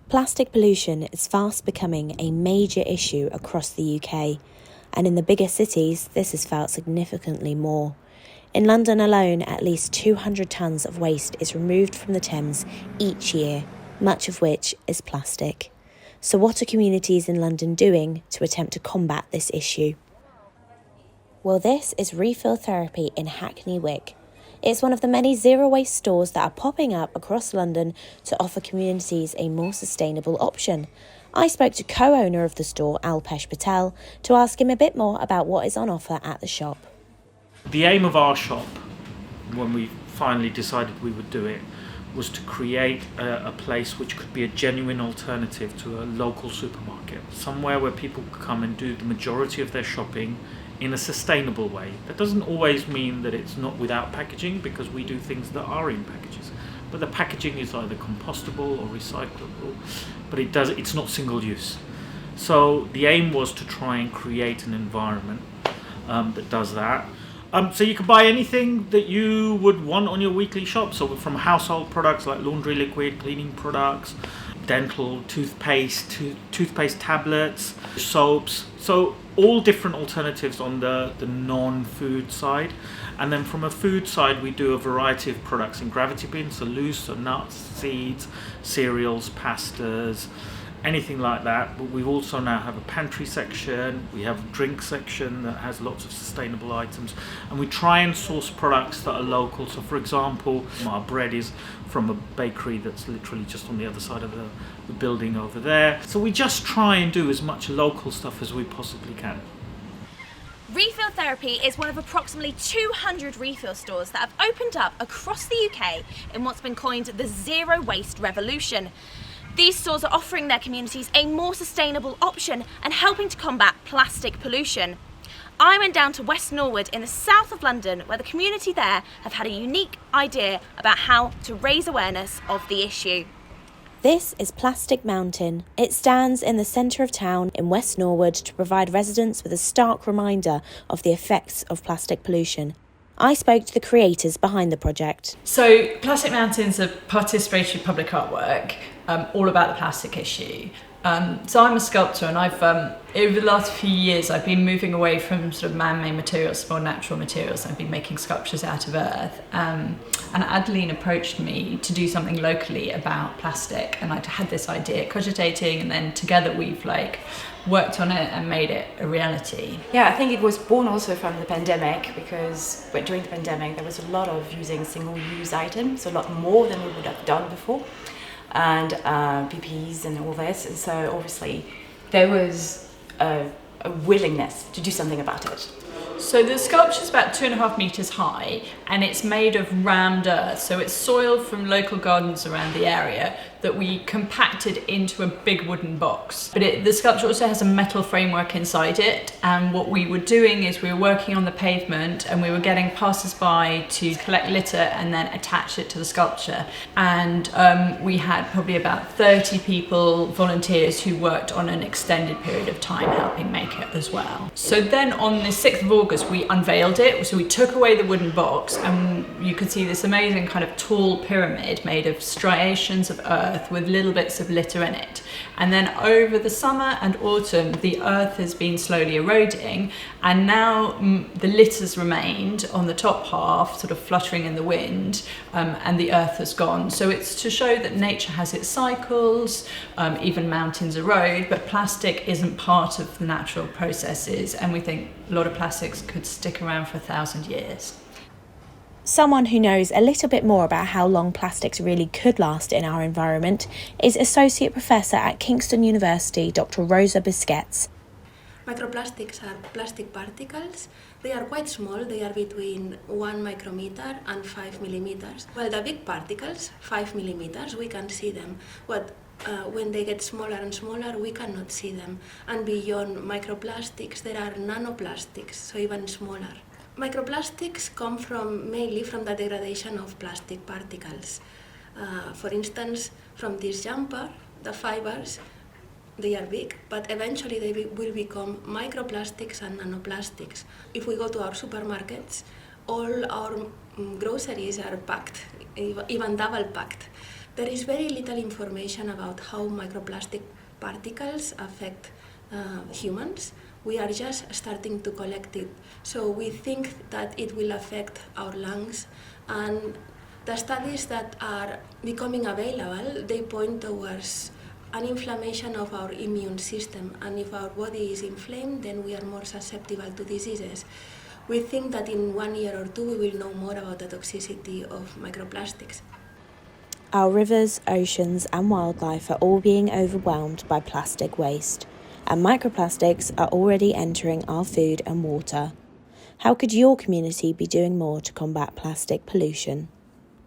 Plastic pollution is fast becoming a major issue across the UK, and in the bigger cities, this is felt significantly more. In London alone, at least 200 tonnes of waste is removed from the Thames each year, much of which is plastic. So what are communities in London doing to attempt to combat this issue? Well, this is Refill Therapy in Hackney Wick. It's one of the many zero-waste stores that are popping up across London to offer communities a more sustainable option. I spoke to co-owner of the store, Alpesh Patel, to ask him a bit more about what is on offer at the shop. The aim of our shop, when we finally decided we would do it, was to create a place which could be a genuine alternative to a local supermarket. Somewhere where people could come and do the majority of their shopping in a sustainable way. That doesn't always mean that it's not without packaging, because we do things that are in packages. But the packaging is either compostable or recyclable, but it's not single use. So the aim was to try and create an environment that does that. So you can buy anything that you would want on your weekly shop. So from household products like laundry liquid, cleaning products, dental, toothpaste tablets, soaps. So all different alternatives on the non-food side. And then from a food side, we do a variety of products in gravity bins, so loose, so nuts, seeds, cereals, pastas, anything like that. But we also now have a pantry section, we have a drink section that has lots of sustainable items, and we try and source products that are local. So for example, our bread is from a bakery that's literally just on the other side of the building over there. So we just try and do as much local stuff as we possibly can. Refill Therapy is one of approximately 200 refill stores that have opened up across the UK in what's been coined the zero waste revolution. These stores are offering their communities a more sustainable option and helping to combat plastic pollution. I went down to West Norwood in the south of London, where the community there have had a unique idea about how to raise awareness of the issue. This is Plastic Mountain. It stands in the centre of town in West Norwood to provide residents with a stark reminder of the effects of plastic pollution. I spoke to the creators behind the project. So Plastic Mountain's a participatory public artwork all about the plastic issue. So I'm a sculptor, and I've over the last few years I've been moving away from sort of man-made materials to more natural materials. I've been making sculptures out of earth, and Adeline approached me to do something locally about plastic, and I'd had this idea cogitating, and then together we've worked on it and made it a reality. Yeah, I think it was born also from the pandemic, because during the pandemic there was a lot of using single-use items, a lot more than we would have done before, and PPEs and all this, and so obviously there was a willingness to do something about it. So the sculpture's about 2.5 meters high, and it's made of rammed earth. So it's soil from local gardens around the area that we compacted into a big wooden box. But the sculpture also has a metal framework inside it. And what we were doing is we were working on the pavement, and we were getting passers-by to collect litter and then attach it to the sculpture. And we had probably about 30 people, volunteers, who worked on an extended period of time helping make it as well. So then on the 6th of August, we unveiled it. So we took away the wooden box, and you could see this amazing kind of tall pyramid made of striations of earth with little bits of litter in it. And then over the summer and autumn, the earth has been slowly eroding, and now the litter's remained on the top half, sort of fluttering in the wind, and the earth has gone. So it's to show that nature has its cycles, even mountains erode, but plastic isn't part of the natural processes, and we think a lot of plastics could stick around for 1,000 years. Someone who knows a little bit more about how long plastics really could last in our environment is Associate Professor at Kingston University, Dr. Rosa Busquets. Microplastics are plastic particles. They are quite small. They are between 1 micrometer and 5 millimeters. Well, the big particles, 5 millimeters, we can see them. When they get smaller and smaller, we cannot see them. And beyond microplastics, there are nanoplastics, so even smaller. Microplastics come mainly from the degradation of plastic particles. For instance, from this jumper, the fibers, they are big, but eventually they will become microplastics and nanoplastics. If we go to our supermarkets, all our groceries are packed, even double packed. There is very little information about how microplastic particles affect humans. We are just starting to collect it. So we think that it will affect our lungs, and the studies that are becoming available, they point towards an inflammation of our immune system, and if our body is inflamed, then we are more susceptible to diseases. We think that in 1 year or two we will know more about the toxicity of microplastics. Our rivers, oceans and wildlife are all being overwhelmed by plastic waste, and microplastics are already entering our food and water. How could your community be doing more to combat plastic pollution?